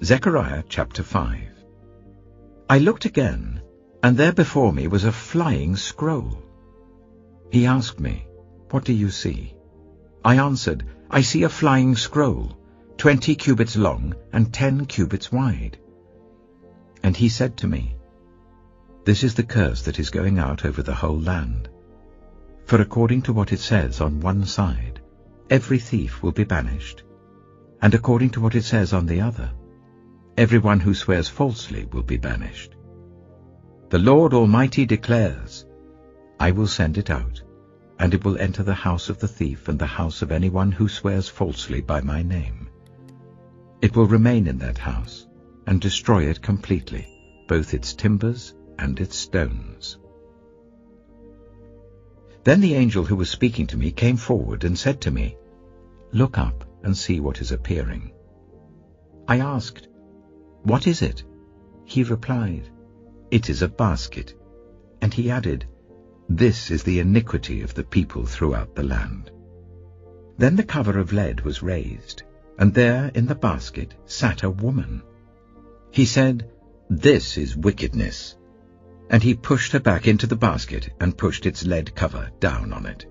Zechariah chapter 5. I looked again, and there before me was a flying scroll. He asked me, "What do you see?" I answered, "I see a flying scroll, 20 cubits long and 10 cubits wide." And he said to me, "This is the curse that is going out over the whole land. For according to what it says on one side, every thief will be banished, and according to what it says on the other, everyone who swears falsely will be banished. The Lord Almighty declares, I will send it out, and it will enter the house of the thief and the house of anyone who swears falsely by my name. It will remain in that house, and destroy it completely, both its timbers and its stones." Then the angel who was speaking to me came forward and said to me, "Look up and see what is appearing." I asked, "What is it?" He replied, "It is a basket." And he added, "This is the iniquity of the people throughout the land." Then the cover of lead was raised, and there in the basket sat a woman. He said, "This is wickedness." And he pushed her back into the basket and pushed its lead cover down on it.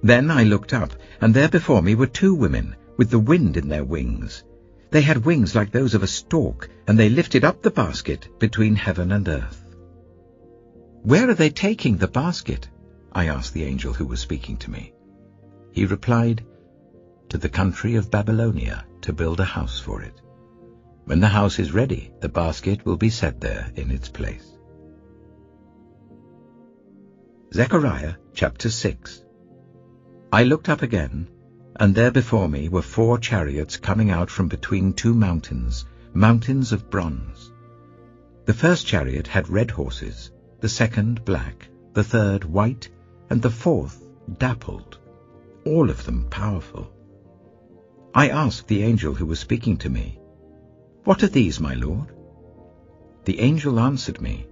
Then I looked up, and there before me were 2 women with the wind in their wings. They had wings like those of a stork, and they lifted up the basket between heaven and earth. "Where are they taking the basket?" I asked the angel who was speaking to me. He replied, "To the country of Babylonia, to build a house for it. When the house is ready, the basket will be set there in its place." Zechariah chapter 6. I looked up again, and there before me were 4 chariots coming out from between 2 mountains, mountains of bronze. The first chariot had red horses, the second black, the third white, and the fourth dappled, all of them powerful. I asked the angel who was speaking to me, "What are these, my Lord?" The angel answered me,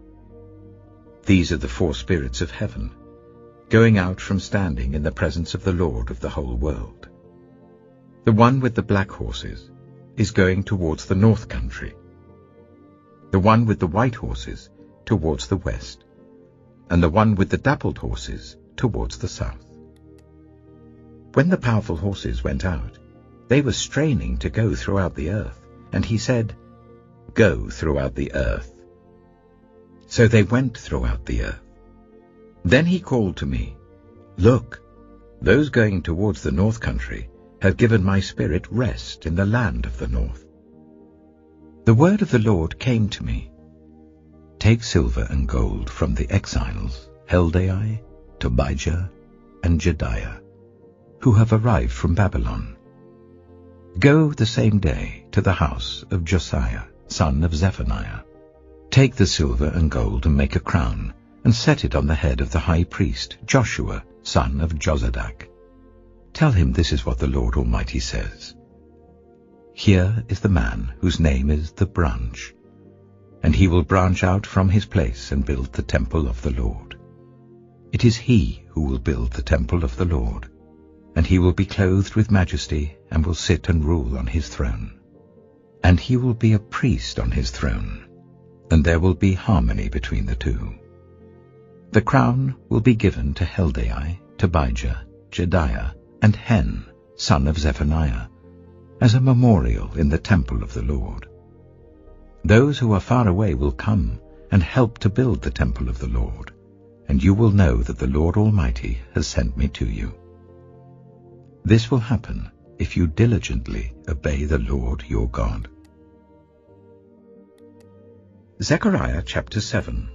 "These are the 4 spirits of heaven, going out from standing in the presence of the Lord of the whole world. The one with the black horses is going towards the north country, the one with the white horses towards the west, and the one with the dappled horses towards the south." When the powerful horses went out, they were straining to go throughout the earth, and he said, "Go throughout the earth." So they went throughout the earth. Then he called to me, "Look, those going towards the north country have given my spirit rest in the land of the north." The word of the Lord came to me, "Take silver and gold from the exiles, Heldai, Tobijah, and Jedaiah, who have arrived from Babylon. Go the same day to the house of Josiah, son of Zephaniah. Take the silver and gold and make a crown, and set it on the head of the high priest, Joshua, son of Jozadak. Tell him this is what the Lord Almighty says. Here is the man whose name is the branch, and he will branch out from his place and build the temple of the Lord. It is he who will build the temple of the Lord, and he will be clothed with majesty and will sit and rule on his throne. And he will be a priest on his throne, and there will be harmony between the 2. The crown will be given to Heldai, Tobijah, Jedaiah, and Hen, son of Zephaniah, as a memorial in the temple of the Lord. Those who are far away will come and help to build the temple of the Lord, and you will know that the Lord Almighty has sent me to you. This will happen if you diligently obey the Lord your God." Zechariah chapter 7.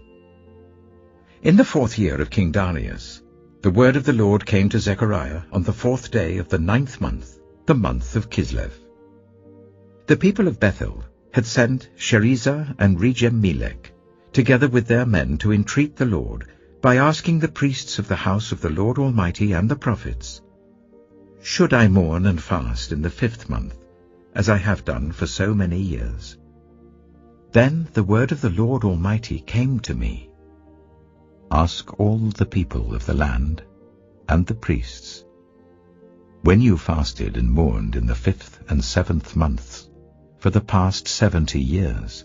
In the 4th year of King Darius, the word of the Lord came to Zechariah on the 4th day of the 9th month, the month of Kislev. The people of Bethel had sent Sherezer and Regem-melech, together with their men, to entreat the Lord by asking the priests of the house of the Lord Almighty and the prophets, "Should I mourn and fast in the 5th month, as I have done for so many years?" Then the word of the Lord Almighty came to me, "Ask all the people of the land and the priests, when you fasted and mourned in the 5th and 7th months, for the past 70 years.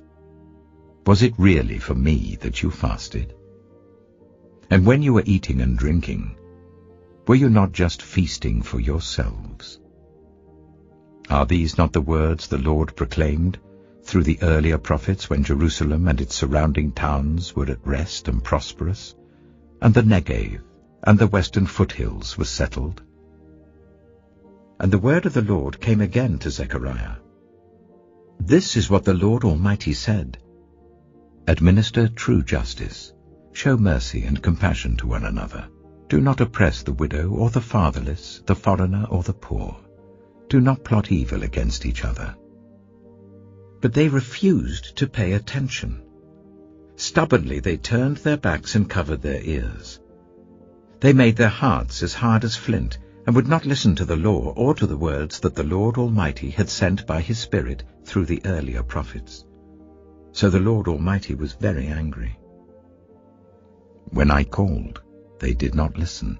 Was it really for me that you fasted? And when you were eating and drinking, were you not just feasting for yourselves? Are these not the words the Lord proclaimed through the earlier prophets when Jerusalem and its surrounding towns were at rest and prosperous, and the Negev and the western foothills were settled? And the word of the Lord came again to Zechariah. This is what the Lord Almighty said. Administer true justice, show mercy and compassion to one another. Do not oppress the widow or the fatherless, the foreigner or the poor. Do not plot evil against each other. But they refused to pay attention. Stubbornly they turned their backs and covered their ears. They made their hearts as hard as flint, and would not listen to the law or to the words that the Lord Almighty had sent by his Spirit through the earlier prophets. So the Lord Almighty was very angry. When I called, they did not listen.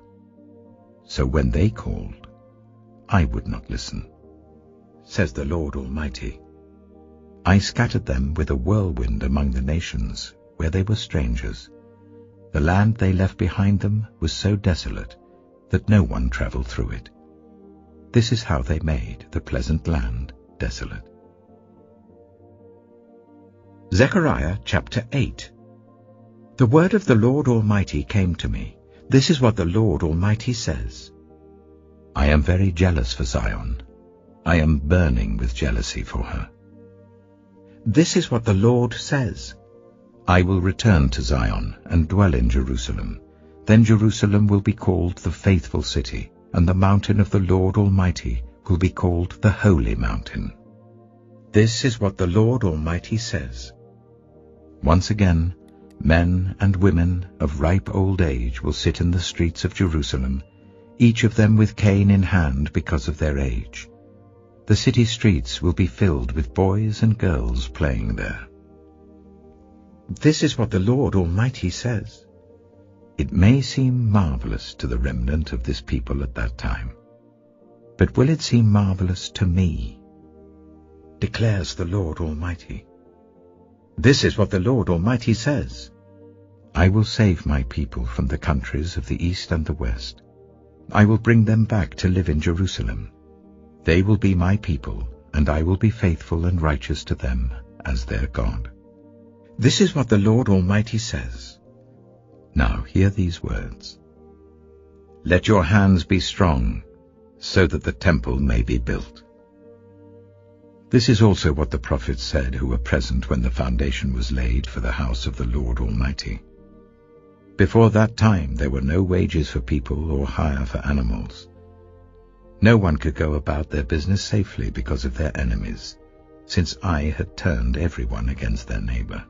So when they called, I would not listen, says the Lord Almighty. I scattered them with a whirlwind among the nations, where they were strangers. The land they left behind them was so desolate that no one traveled through it. This is how they made the pleasant land desolate. Zechariah chapter 8. The word of the Lord Almighty came to me. This is what the Lord Almighty says. I am very jealous for Zion. I am burning with jealousy for her. This is what the Lord says. I will return to Zion and dwell in Jerusalem. Then Jerusalem will be called the faithful city, and the mountain of the Lord Almighty will be called the holy mountain. This is what the Lord Almighty says. Once again, men and women of ripe old age will sit in the streets of Jerusalem, each of them with cane in hand because of their age. The city streets will be filled with boys and girls playing there. This is what the Lord Almighty says. It may seem marvelous to the remnant of this people at that time, but will it seem marvelous to me? Declares the Lord Almighty. This is what the Lord Almighty says. I will save my people from the countries of the east and the west. I will bring them back to live in Jerusalem. They will be my people, and I will be faithful and righteous to them as their God. This is what the Lord Almighty says. Now hear these words. Let your hands be strong, so that the temple may be built. This is also what the prophets said who were present when the foundation was laid for the house of the Lord Almighty. Before that time there were no wages for people or hire for animals. No one could go about their business safely because of their enemies, since I had turned everyone against their neighbor.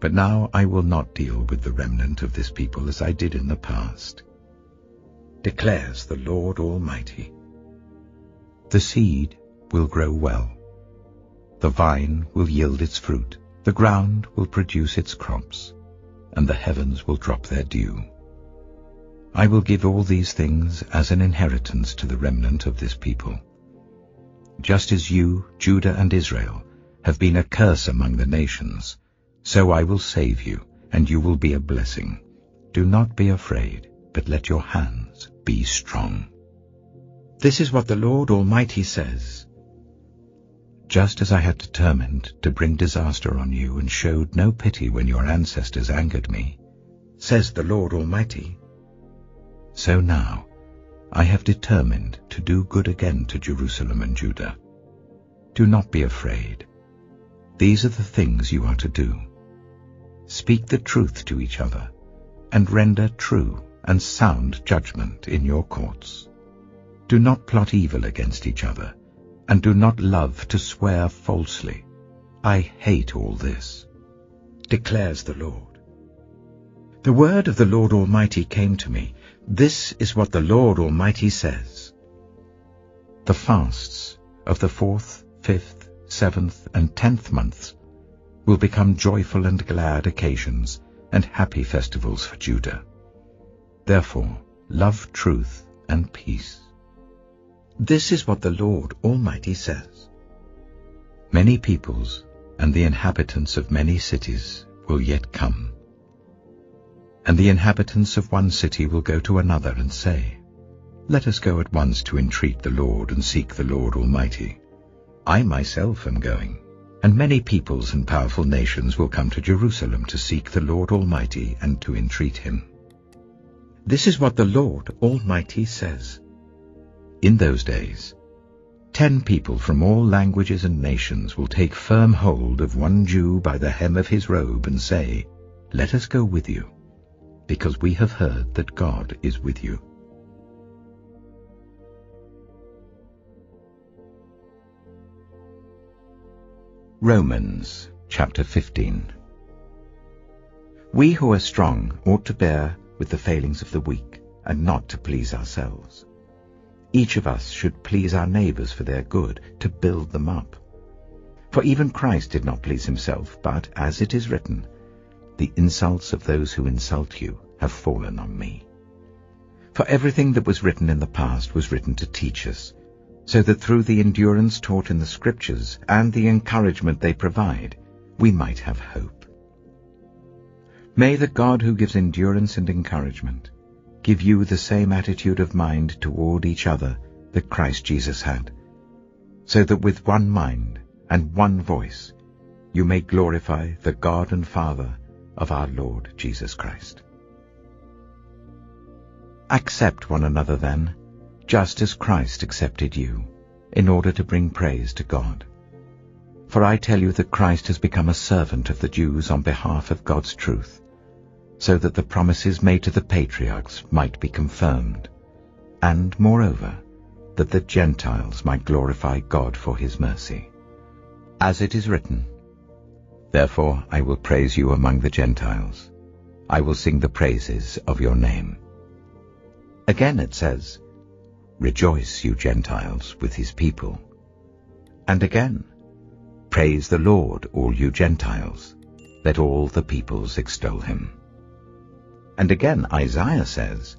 But now I will not deal with the remnant of this people as I did in the past, declares the Lord Almighty. The seed will grow well. The vine will yield its fruit. The ground will produce its crops, and the heavens will drop their dew. I will give all these things as an inheritance to the remnant of this people. Just as you, Judah and Israel, have been a curse among the nations, so I will save you, and you will be a blessing. Do not be afraid, but let your hands be strong. This is what the Lord Almighty says. Just as I had determined to bring disaster on you and showed no pity when your ancestors angered me, says the Lord Almighty, so now I have determined to do good again to Jerusalem and Judah. Do not be afraid. These are the things you are to do. Speak the truth to each other, and render true and sound judgment in your courts. Do not plot evil against each other, and do not love to swear falsely. I hate all this, declares the Lord. The word of the Lord Almighty came to me. This is what the Lord Almighty says. The fasts of the 4th, 5th, 7th, and 10th months will become joyful and glad occasions and happy festivals for Judah. Therefore, love truth and peace. This is what the Lord Almighty says. Many peoples and the inhabitants of many cities will yet come. And the inhabitants of one city will go to another and say, "Let us go at once to entreat the Lord and seek the Lord Almighty. I myself am going." And many peoples and powerful nations will come to Jerusalem to seek the Lord Almighty and to entreat him. This is what the Lord Almighty says. In those days, 10 people from all languages and nations will take firm hold of one Jew by the hem of his robe and say, "Let us go with you, because we have heard that God is with you." Romans chapter 15. We who are strong ought to bear with the failings of the weak, and not to please ourselves. Each of us should please our neighbors for their good, to build them up. For even Christ did not please himself, but, as it is written, "The insults of those who insult you have fallen on me." For everything that was written in the past was written to teach us, so that through the endurance taught in the Scriptures and the encouragement they provide, we might have hope. May the God who gives endurance and encouragement give you the same attitude of mind toward each other that Christ Jesus had, so that with one mind and one voice you may glorify the God and Father of our Lord Jesus Christ. Accept one another then, just as Christ accepted you, in order to bring praise to God. For I tell you that Christ has become a servant of the Jews on behalf of God's truth, so that the promises made to the patriarchs might be confirmed, and, moreover, that the Gentiles might glorify God for his mercy. As it is written, "Therefore I will praise you among the Gentiles. I will sing the praises of your name." Again it says, "Rejoice, you Gentiles, with his people." And again, "Praise the Lord, all you Gentiles. Let all the peoples extol him." And again Isaiah says,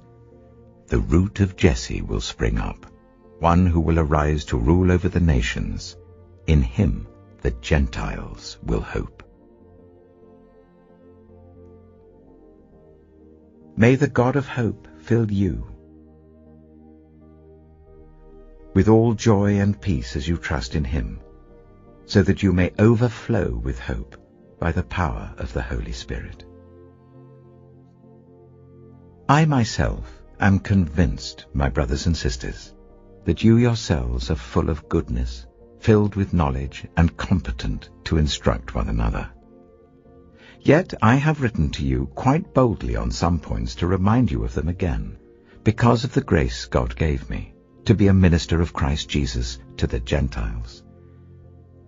"The root of Jesse will spring up, one who will arise to rule over the nations. In him the Gentiles will hope." May the God of hope fill you with all joy and peace as you trust in him, so that you may overflow with hope by the power of the Holy Spirit. I myself am convinced, my brothers and sisters, that you yourselves are full of goodness, filled with knowledge, and competent to instruct one another. Yet I have written to you quite boldly on some points to remind you of them again, because of the grace God gave me, to be a minister of Christ Jesus to the Gentiles.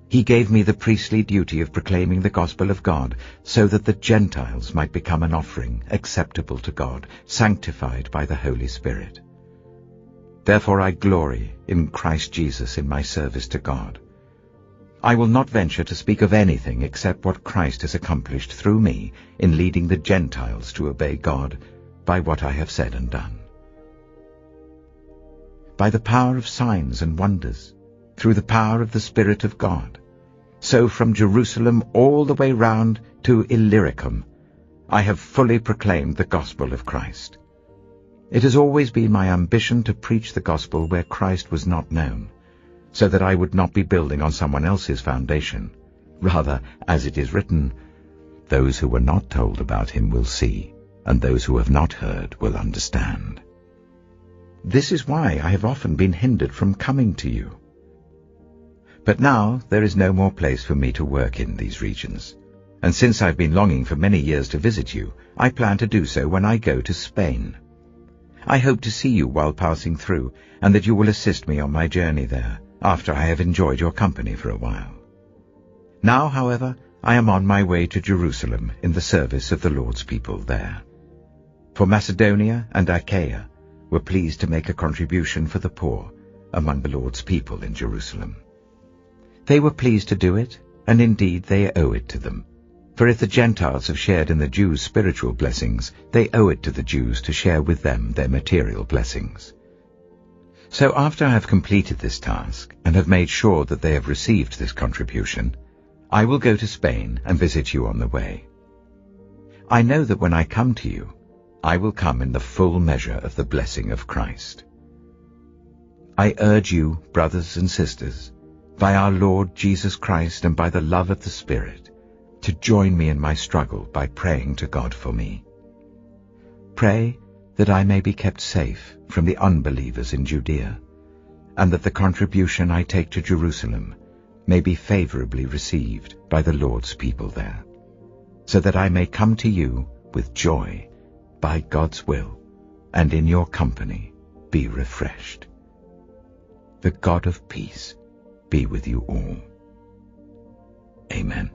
He gave me the priestly duty of proclaiming the gospel of God, so that the Gentiles might become an offering acceptable to God, sanctified by the Holy Spirit. Therefore I glory in Christ Jesus in my service to God. I will not venture to speak of anything except what Christ has accomplished through me in leading the Gentiles to obey God by what I have said and done. By the power of signs and wonders, through the power of the Spirit of God. So from Jerusalem all the way round to Illyricum, I have fully proclaimed the gospel of Christ. It has always been my ambition to preach the gospel where Christ was not known, so that I would not be building on someone else's foundation. Rather, as it is written, "Those who were not told about him will see, and those who have not heard will understand." This is why I have often been hindered from coming to you. But now there is no more place for me to work in these regions, and since I've been longing for many years to visit you, I plan to do so when I go to Spain. I hope to see you while passing through, and that you will assist me on my journey there, after I have enjoyed your company for a while. Now, however, I am on my way to Jerusalem in the service of the Lord's people there. For Macedonia and Achaia were pleased to make a contribution for the poor among the Lord's people in Jerusalem. They were pleased to do it, and indeed they owe it to them. For if the Gentiles have shared in the Jews' spiritual blessings, they owe it to the Jews to share with them their material blessings. So after I have completed this task and have made sure that they have received this contribution, I will go to Spain and visit you on the way. I know that when I come to you, I will come in the full measure of the blessing of Christ. I urge you, brothers and sisters, by our Lord Jesus Christ and by the love of the Spirit, to join me in my struggle by praying to God for me. Pray that I may be kept safe from the unbelievers in Judea, and that the contribution I take to Jerusalem may be favorably received by the Lord's people there, so that I may come to you with joy by God's will, and in your company be refreshed. The God of peace be with you all. Amen.